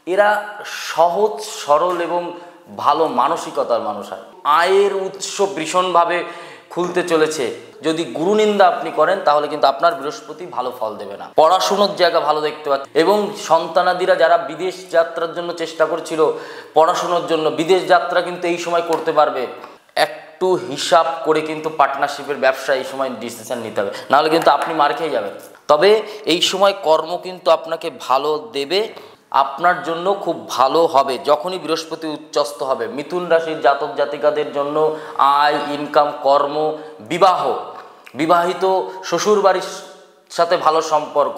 এরা সহজ সরল এবং ভালো মানসিকতার মানুষ হয়। আয়ের উৎস ভীষণভাবে খুলতে চলেছে। যদি গুরুনিন্দা আপনি করেন তাহলে কিন্তু আপনার বৃহস্পতি ভালো ফল দেবে না। পড়াশুনোর জায়গা ভালো দেখতে পাচ্ছি এবং সন্তানাদিরা যারা বিদেশ যাত্রার জন্য চেষ্টা করছিল, পড়াশুনোর জন্য বিদেশ যাত্রা কিন্তু এই সময় করতে পারবে। একটু হিসাব করে কিন্তু পার্টনারশিপের ব্যবসা এই সময় ডিসিশন নিতে হবে, নাহলে কিন্তু আপনি মার খেয়ে যাবেন। তবে এই সময় কর্ম কিন্তু আপনাকে ভালো দেবে, আপনার জন্য খুব ভালো হবে যখনই বৃহস্পতি উচ্চস্থ হবে। মিথুন রাশির জাতক জাতিকাদের জন্য আয়, ইনকাম, কর্ম, বিবাহিত শ্বশুর বাড়ির সাথে ভালো সম্পর্ক,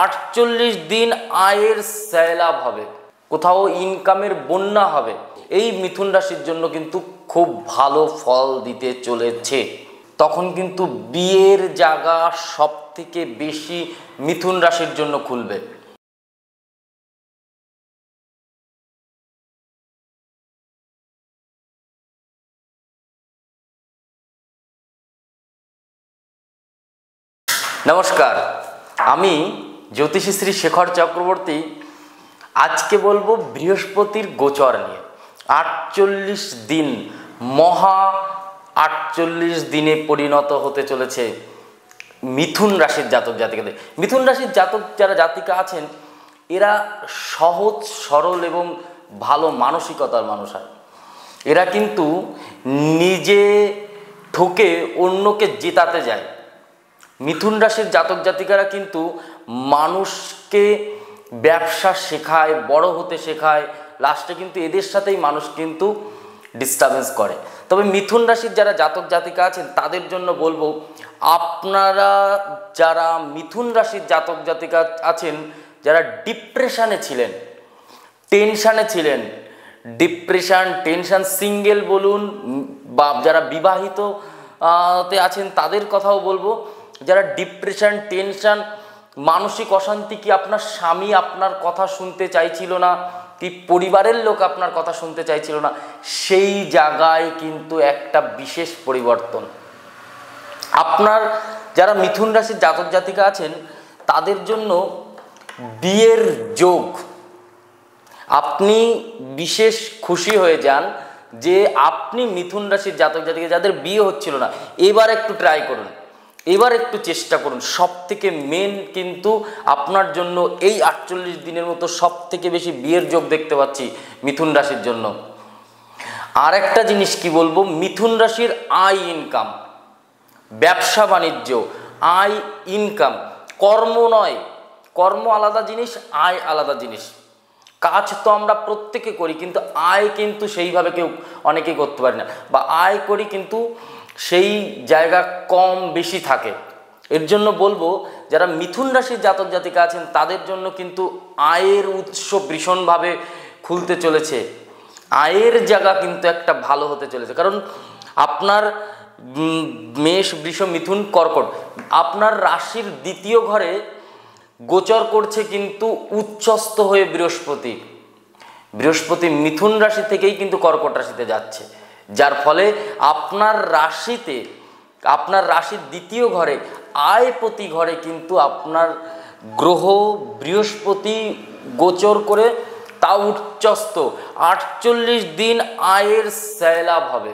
48 দিন আয়ের সয়লাভ হবে, কোথাও ইনকামের বন্যা হবে। এই মিথুন রাশির জন্য কিন্তু খুব ভালো ফল দিতে চলেছে। তখন কিন্তু বিয়ের জায়গা সব থেকে বেশি মিথুন রাশির জন্য খুলবে। নমস্কার, আমি জ্যোতিষী শ্রী শেখর চক্রবর্তী। আজকে বলবো বৃহস্পতির গোচর নিয়ে। 48 দিন, মহা 48 দিনে পরিণত হতে চলেছে মিথুন রাশির জাতক জাতিকাদের। মিথুন রাশির জাতক যারা জাতিকা আছেন এরা সহজ সরল এবং ভালো মানসিকতার মানুষ হয়। এরা কিন্তু নিজে ঠকে অন্যকে জেতাতে যায়। মিথুন রাশির জাতক জাতিকারা কিন্তু মানুষকে ব্যবসা শেখায়, বড় হতে শেখায়, লাস্টে কিন্তু এদের সাথেই মানুষ কিন্তু ডিস্টার্বেন্স করে। তবে মিথুন রাশির যারা জাতক জাতিকা আছেন তাদের জন্য বলবো, আপনারা যারা মিথুন রাশির জাতক জাতিকা আছেন, যারা ডিপ্রেশনে ছিলেন, টেনশানে ছিলেন, ডিপ্রেশন, টেনশন, সিঙ্গেল বলুন বা যারা বিবাহিত তে আছেন তাদের কথাও বলবো। যারা ডিপ্রেশন, টেনশন, মানসিক অশান্তি, কি আপনার স্বামী আপনার কথা শুনতে চাইছিল না, কি পরিবারের লোক আপনার কথা শুনতে চাইছিল না, সেই জায়গায় কিন্তু একটা বিশেষ পরিবর্তন। আপনার যারা মিথুন রাশির জাতক জাতিকা আছেন তাদের জন্য বিয়ের যোগ, আপনি বিশেষ খুশি হয়ে যান যে আপনি মিথুন রাশির জাতক জাতিকা যাদের বিয়ে হচ্ছিল না, এবার একটু ট্রাই করুন, এবার একটু চেষ্টা করুন। সব থেকে মেন কিন্তু আপনার জন্য এই 48 দিনের মতো সব থেকে বেশি বিয়ের যোগ দেখতে পাচ্ছি মিথুন রাশির জন্য। আর একটা জিনিস কি বলবো, মিথুন রাশির আয়, ইনকাম, ব্যবসা বাণিজ্য, আয় ইনকাম, কর্ম নয়, কর্ম আলাদা জিনিস, আয় আলাদা জিনিস। কাজ তো আমরা প্রত্যেকে করি, কিন্তু আয় কিন্তু সেইভাবে কেউ অনেকেই করতে পারি না, বা আয় করি কিন্তু সেই জায়গা কম বেশি থাকে। এর জন্য বলবো যারা মিথুন রাশির জাতক জাতিকা আছেন তাদের জন্য কিন্তু আয়ের উৎস ভীষণভাবে খুলতে চলেছে। আয়ের জায়গা কিন্তু একটা ভালো হতে চলেছে, কারণ আপনার মেষ, বৃষ, মিথুন, কর্কট, আপনার রাশির দ্বিতীয় ঘরে গোচর করছে কিন্তু উচ্চস্থ হয়ে বৃহস্পতি। বৃহস্পতি মিথুন রাশি থেকেই কিন্তু কর্কট রাশিতে যাচ্ছে, যার ফলে আপনার রাশিতে, আপনার রাশির দ্বিতীয় ঘরে আয়পতি ঘরে কিন্তু আপনার গ্রহ বৃহস্পতি গোচর করে, তা উচ্চস্থ। 48 দিন আয়ের সয়লাভ হবে,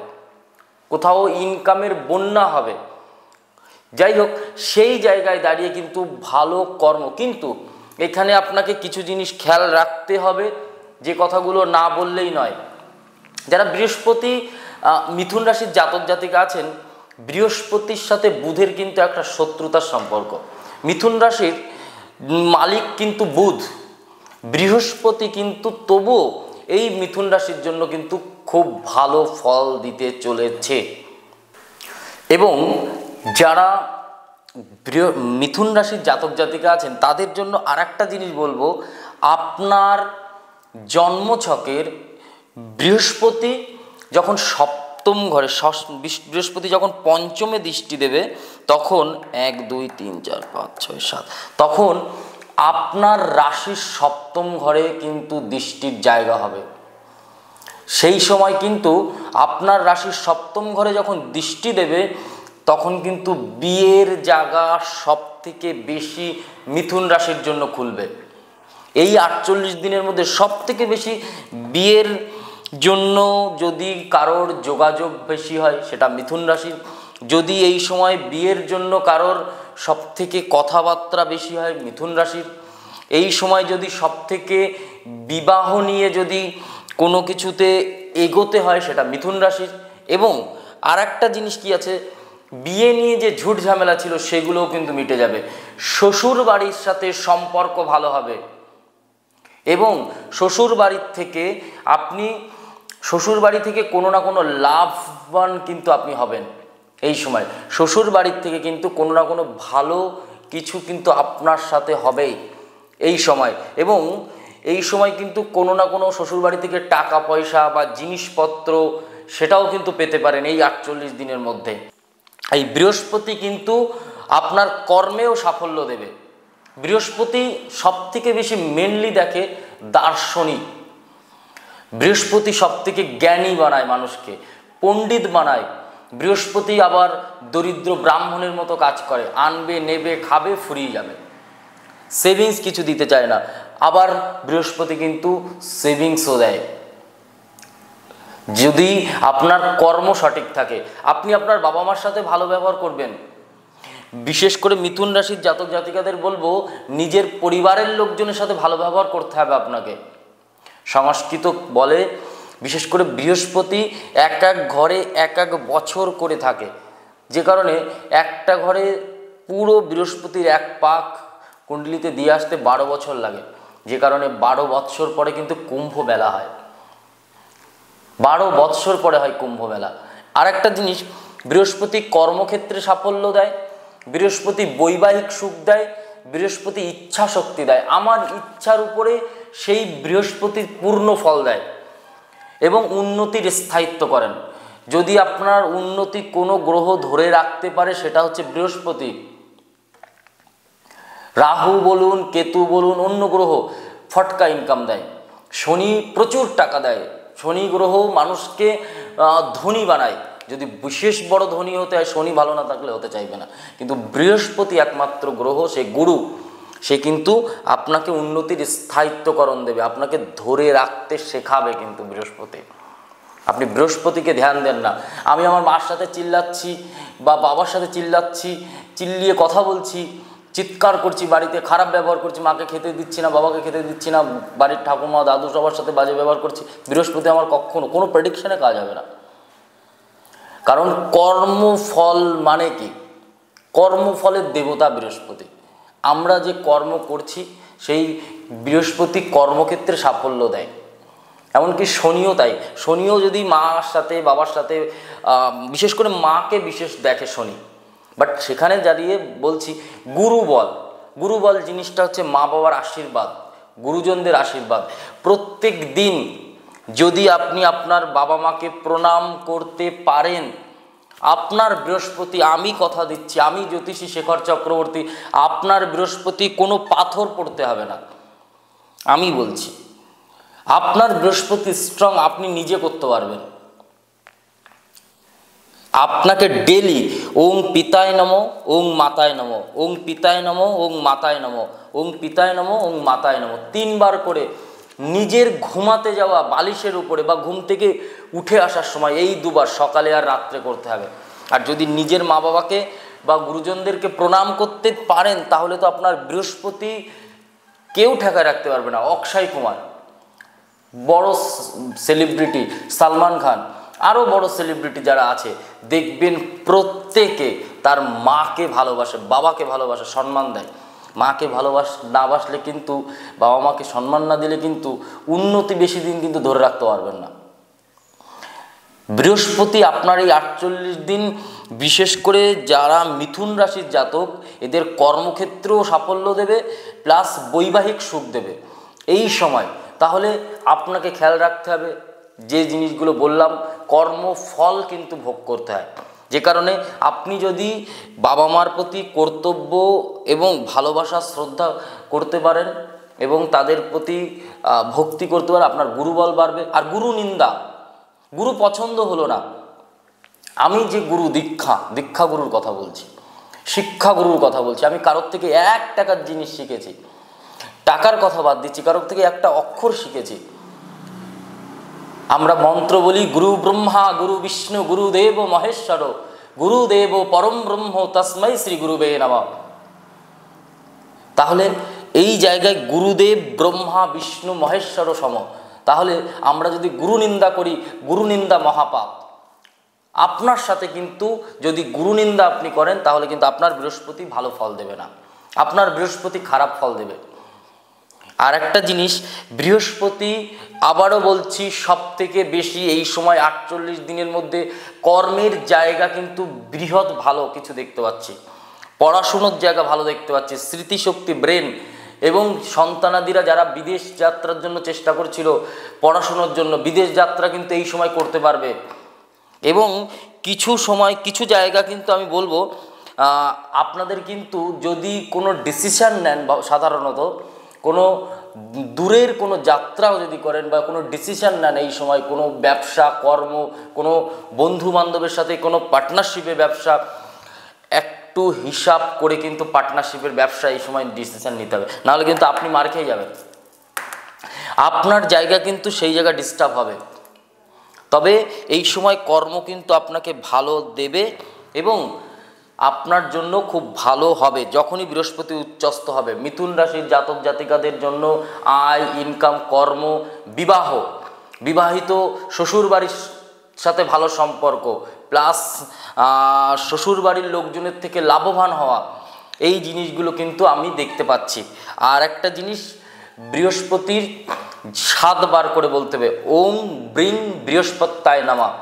কোথাও ইনকামের বন্যা হবে। যাই হোক, সেই জায়গায় দাঁড়িয়ে কিন্তু ভালো কর্ম। কিন্তু এখানে আপনাকে কিছু জিনিস খেয়াল রাখতে হবে, যে কথাগুলো না বললেই নয়। যারা বৃহস্পতি মিথুন রাশির জাতক জাতিকা আছেন, বৃহস্পতির সাথে বুধের কিন্তু একটা শত্রুতার সম্পর্ক। মিথুন রাশির মালিক কিন্তু বুধ, বৃহস্পতি কিন্তু তবুও এই মিথুন রাশির জন্য কিন্তু খুব ভালো ফল দিতে চলেছে। এবং যারা মিথুন রাশির জাতক জাতিকা আছেন তাদের জন্য আর একটা জিনিস বলবো, আপনার জন্মছকের বৃহস্পতি যখন সপ্তম ঘরে, বৃহস্পতি যখন পঞ্চমে দৃষ্টি দেবে, তখন 1 2 3 4 5 6 7, তখন আপনার রাশির সপ্তম ঘরে কিন্তু দৃষ্টির জায়গা হবে। সেই সময় কিন্তু আপনার রাশির সপ্তম ঘরে যখন দৃষ্টি দেবে, তখন কিন্তু বিয়ের জায়গা সব থেকে বেশি মিথুন রাশির জন্য খুলবে। এই 48 দিনের মধ্যে সব থেকে বেশি বিয়ের জন্য যদি কারোর যোগাযোগ বেশি হয় সেটা মিথুন রাশির। যদি এই সময় বিয়ের জন্য কারোর সব থেকে কথাবার্তা বেশি হয় মিথুন রাশির। এই সময় যদি সব থেকে বিবাহ নিয়ে যদি কোনো কিছুতে এগোতে হয় সেটা মিথুন রাশির। এবং আর একটা জিনিস কি আছে, বিয়ে নিয়ে যে ঝুট ঝামেলা ছিল সেগুলোও কিন্তু মিটে যাবে। শ্বশুর বাড়ির সাথে সম্পর্ক ভালো হবে এবং শ্বশুর বাড়ির থেকে আপনি শ্বশুর বাড়ি থেকে কোনো না কোনো লাভবান কিন্তু আপনি হবেন। এই সময় শ্বশুর বাড়ির থেকে কিন্তু কোনো না কোনো ভালো কিছু কিন্তু আপনার সাথে হবেই এই সময়। এবং এই সময় কিন্তু কোনো না কোনো শ্বশুর বাড়ি থেকে টাকা পয়সা বা জিনিসপত্র সেটাও কিন্তু পেতে পারেন এই 48 দিনের মধ্যে। এই বৃহস্পতি কিন্তু আপনার কর্মেও সাফল্য দেবে। বৃহস্পতি সব থেকে বেশি মেনলি দেখে দার্শনিক। বৃহস্পতি সব থেকে জ্ঞানী বানায়, মানুষকে পণ্ডিত বানায়। বৃহস্পতি আবার দরিদ্র ব্রাহ্মণের মতো কাজ করে, আনবে নেবে খাবে ফুরিয়ে যাবে, সেভিংস কিছু দিতে চায় না। আবার বৃহস্পতি কিন্তু সেভিংসও দেয় যদি আপনার কর্ম সঠিক থাকে। আপনি আপনার বাবা মার সাথে ভালো ব্যবহার করবেন। বিশেষ করে মিথুন রাশির জাতক জাতিকাদের বলবো, নিজের পরিবারের লোকজনের সাথে ভালো ব্যবহার করতে হবে আপনাকে। সংস্কৃত বলে বিশেষ করে বৃহস্পতি এক এক ঘরে এক এক বছর করে থাকে, যে কারণে একটা ঘরে পুরো বৃহস্পতির এক পাক কুণ্ডলিতে দিয়ে আসতে 12 বছর লাগে, যে কারণে 12 বৎসর পরে কিন্তু কুম্ভ মেলা হয়। 12 বৎসর পরে হয় কুম্ভ মেলা। আর একটা জিনিস, বৃহস্পতি কর্মক্ষেত্রে সাফল্য দেয়, বৃহস্পতি বৈবাহিক সুখ দেয়, বৃহস্পতি ইচ্ছা শক্তি দেয়। আমার ইচ্ছার উপরে সেই বৃহস্পতির পূর্ণ ফল দেয় এবং উন্নতির স্থায়িত্ব করেন। যদি আপনার উন্নতি কোনো গ্রহ ধরে রাখতে পারে সেটা হচ্ছে বৃহস্পতি। রাহু বলুন, কেতু বলুন, অন্য গ্রহ ফটকা ইনকাম দেয়। শনি প্রচুর টাকা দেয়। শনি গ্রহ মানুষকে ধনী বানায়। যদি বিশেষ বড় ধনী হতে হয়, শনি ভালো না থাকলে হতে চাইবে না। কিন্তু বৃহস্পতি একমাত্র গ্রহ, সে গুরু, সে কিন্তু আপনাকে উন্নতির স্থায়িত্বকরণ দেবে, আপনাকে ধরে রাখতে শেখাবে। কিন্তু বৃহস্পতি, আপনি বৃহস্পতিকে ধ্যান দেন না। আমি আমার মার সাথে চিল্লাচ্ছি বা বাবার সাথে চিল্লাচ্ছি, চিল্লিয়ে কথা বলছি, চিৎকার করছি, বাড়িতে খারাপ ব্যবহার করছি, মাকে খেতে দিচ্ছি না, বাবাকে খেতে দিচ্ছি না, বাড়ির ঠাকুমা দাদু সবার সাথে বাজে ব্যবহার করছি, বৃহস্পতি আমার কখনো কোনো প্রেডিকশনে কাজ হবে না। কারণ কর্মফল মানে কি? কর্মফলের দেবতা বৃহস্পতি। আমরা যে কর্ম করছি সেই বৃহস্পতি কর্মক্ষেত্রে সাফল্য দেয়। এমনকি শনিও তাই। শনিও যদি মার সাথে বাবার সাথে, বিশেষ করে মাকে বিশেষ দেখে শনি। বাট সেখানে দাঁড়িয়ে বলছি গুরুবল। গুরুবল জিনিসটা হচ্ছে মা বাবার আশীর্বাদ, গুরুজনদের আশীর্বাদ। প্রত্যেক দিন যদি আপনি আপনার বাবা মাকে প্রণাম করতে পারেন, আপনার বৃহস্পতি, আমি কথা দিচ্ছি, আমি জ্যোতিষী শেখর চক্রবর্তী, আপনার বৃহস্পতি কোনো পাথর পড়তে হবে না। আমি বলছি আপনার বৃহস্পতি স্ট্রং, আপনি নিজে করতে পারবেন। আপনাকে ডেলি ওং পিতায় নমঃ ওং মাতায় নমঃ, ওং পিতায় নমঃ ওং মাতায় নমঃ, ওং পিতায় নমঃ ওং মাতায় নমঃ 3 বার করে নিজের ঘুমাতে যাওয়া বালিশের উপরে বা ঘুম থেকে উঠে আসার সময় এই 2 বার, সকালে আর রাত্রে করতে হবে। আর যদি নিজের মা বাবাকে বা গুরুজনদেরকে প্রণাম করতে পারেন, তাহলে তো আপনার বৃহস্পতি কেউ ঠেকায় রাখতে পারবে না। অক্ষয় কুমার, বড় সেলিব্রিটি, সালমান খান, আরও বড় সেলিব্রিটি যারা আছে, দেখবেন প্রত্যেকে তার মাকে ভালোবাসে, বাবাকে ভালোবাসে, সম্মান দেয়। মাকে না বাসলে কিন্তু, বাবা মাকে সম্মান না দিলে কিন্তু উন্নতি বেশি দিন কিন্তু ধরে রাখতে পারবেন না। বৃহস্পতি আপনার এই 48 দিন, বিশেষ করে যারা মিথুন রাশির জাতক, এদের কর্মক্ষেত্রেও সাফল্য দেবে, প্লাস বৈবাহিক সুখ দেবে এই সময়। তাহলে আপনাকে খেয়াল রাখতে হবে, যে জিনিসগুলো বললাম, কর্মফল কিন্তু ভোগ করতে হয়। যে কারণে আপনি যদি বাবা মার প্রতি কর্তব্য এবং ভালোবাসা শ্রদ্ধা করতে পারেন এবং তাদের প্রতি ভক্তি করতে পারেন, আপনার গুরুবল বাড়বে। আর গুরু নিন্দা, গুরু পছন্দ হলো না, আমি যে গুরু দীক্ষা গুরুর কথা বলছি, শিক্ষা গুরুর কথা বলছি। আমি কারোর থেকে 1 টাকার জিনিস শিখেছি, টাকার কথা বাদ দিচ্ছি, কারোর থেকে একটা অক্ষর শিখেছি। আমরা মন্ত্র বলি গুরু ব্রহ্মা গুরু বিষ্ণু গুরুদেব মহেশ্বর গুরুদেব পরম ব্রহ্ম তস্मै শ্রী গুরুবে নমঃ। তাহলে এই জায়গায় গুরুদেব ব্রহ্মা বিষ্ণু মহেশ্বর সম। তাহলে আমরা যদি গুরু নিন্দা করি, গুরু নিন্দা মহাপাপ। আপনার সাথে কিন্তু যদি গুরু নিন্দা আপনি করেন তাহলে কিন্তু আপনার বৃহস্পতি ভালো ফল দেবে না, আপনার বৃহস্পতি খারাপ ফল দেবে। আর একটা জিনিস, বৃহস্পতি আবারও বলছি সব থেকে বেশি এই সময় 48 দিনের মধ্যে কর্মের জায়গা কিন্তু বৃহৎ ভালো কিছু দেখতে পাচ্ছি, পড়াশুনোর জায়গা ভালো দেখতে পাচ্ছি, স্মৃতিশক্তি ব্রেন এবং সন্তানাদিরা যারা বিদেশ যাত্রার জন্য চেষ্টা করছিল পড়াশুনোর জন্য, বিদেশ যাত্রা কিন্তু এই সময় করতে পারবে। এবং কিছু সময় কিছু জায়গা কিন্তু আমি বলবো আপনাদের কিন্তু যদি কোনো ডিসিশান নেন বা সাধারণত কোনো দূরের কোনো যাত্রাও যদি করেন বা কোনো ডিসিশান নেন এই সময়, কোনো ব্যবসা কর্ম, কোনো বন্ধু বান্ধবের সাথে কোনো পার্টনারশিপের ব্যবসা, একটু হিসাব করে কিন্তু পার্টনারশিপের ব্যবসা এই সময় ডিসিশান নিতে হবে, নাহলে কিন্তু আপনি মার খেয়ে যাবেন, আপনার জায়গা কিন্তু সেই জায়গা ডিস্টার্ব হবে। তবে এই সময় কর্ম কিন্তু আপনাকে ভালো দেবে এবং আপনার জন্য খুব ভালো হবে যখনই বৃহস্পতি উচ্চস্থ হবে। মিথুন রাশির জাতক জাতিকাদের জন্য আয়, ইনকাম, কর্ম, বিবাহ, বিবাহিত শ্বশুরবাড়ির সাথে ভালো সম্পর্ক, প্লাস শ্বশুরবাড়ির লোকজনের থেকে লাভবান হওয়া, এই জিনিসগুলো কিন্তু আমি দেখতে পাচ্ছি। আর একটা জিনিস, বৃহস্পতির 7 বার করে বলতে হবে ওম ব্রিং বৃহস্পত্যায় নমঃ।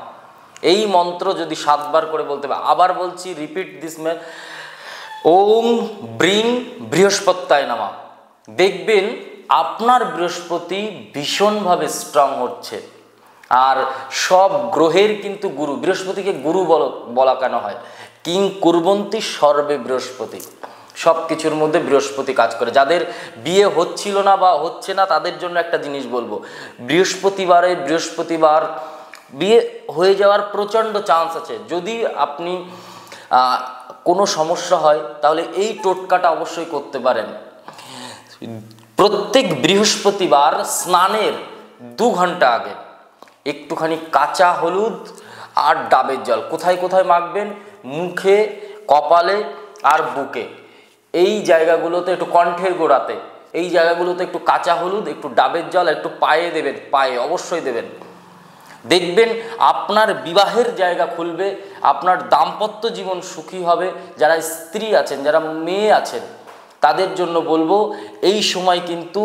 এই মন্ত্র যদি 7 বার করে বলতে হবে, আবার বলছি, রিপিট দিস ম্যান, ওম ব্রিং বৃহস্পত্যায় নমঃ। দেখবেন আপনার বৃহস্পতি ভীষণভাবে স্ট্রং হচ্ছে। আর সব গ্রহের কিন্তু গুরু, বৃহস্পতিকে গুরু বলা কেন হয়, কিং কুর্বন্তী সর্বে বৃহস্পতি, সব কিছুর মধ্যে বৃহস্পতি কাজ করে। যাদের বিয়ে হচ্ছিল না বা হচ্ছে না তাদের জন্য একটা জিনিস বলবো, বৃহস্পতিবার বিয়ে হয়ে যাওয়ার প্রচণ্ড চান্স আছে। যদি আপনি কোনো সমস্যা হয় তাহলে এই টোটকাটা অবশ্যই করতে পারেন। প্রত্যেক বৃহস্পতিবার স্নানের 2 ঘন্টা আগে একটুখানি কাঁচা হলুদ আর ডাবের জল কোথায় কোথায় মাখবেন, মুখে, কপালে আর বুকে, এই জায়গাগুলোতে, একটু কণ্ঠের গোড়াতে, এই জায়গাগুলোতে একটু কাঁচা হলুদ, একটু ডাবের জল, একটু পায়ে দেবেন, পায়ে অবশ্যই দেবেন। দেখবেন আপনার বিবাহের জায়গা খুলবে, আপনার দাম্পত্য জীবন সুখী হবে। যারা স্ত্রী আছেন, যারা মেয়ে আছেন, তাদের জন্য বলবো এই সময় কিন্তু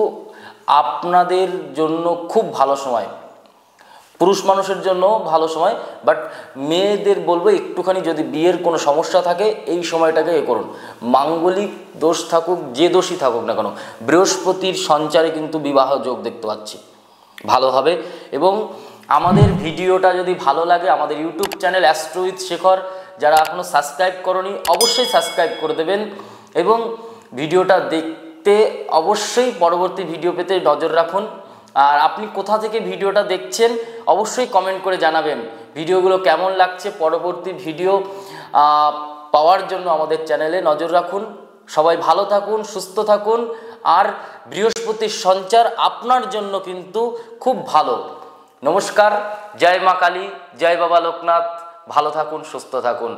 আপনাদের জন্য খুব ভালো সময়, পুরুষ মানুষের জন্য ভালো সময়, বাট মেয়েদের বলবো একটুখানি যদি বিয়ের কোনো সমস্যা থাকে এই সময়টাকে করুন। মাঙ্গলিক দোষ থাকুক, যে দোষই থাকুক না কেন, বৃহস্পতির সঞ্চারে কিন্তু বিবাহ যোগ দেখতে পাচ্ছি, ভালো হবে। এবং আমাদের ভিডিওটা যদি ভালো লাগে, আমাদের YouTube channel astro with Shekhar, যারা এখনও সাবস্ক্রাইব করনি অবশ্যই সাবস্ক্রাইব করে দেবেন এবং ভিডিওটা দেখতে অবশ্যই পরবর্তী ভিডিও পেতে নজর রাখুন। আর আপনি কোথা থেকে ভিডিওটা দেখছেন অবশ্যই কমেন্ট করে জানাবেন। ভিডিওগুলো কেমন লাগছে, পরবর্তী ভিডিও পাওয়ার জন্য আমাদের চ্যানেলে নজর রাখুন। সবাই ভালো থাকুন, সুস্থ থাকুন। আর বৃহস্পতির সঞ্চার আপনার জন্য কিন্তু খুব ভালো। নমস্কার, জয় মা কালী, জয় বাবা লোকনাথ, ভালো থাকুন, সুস্থ থাকুন।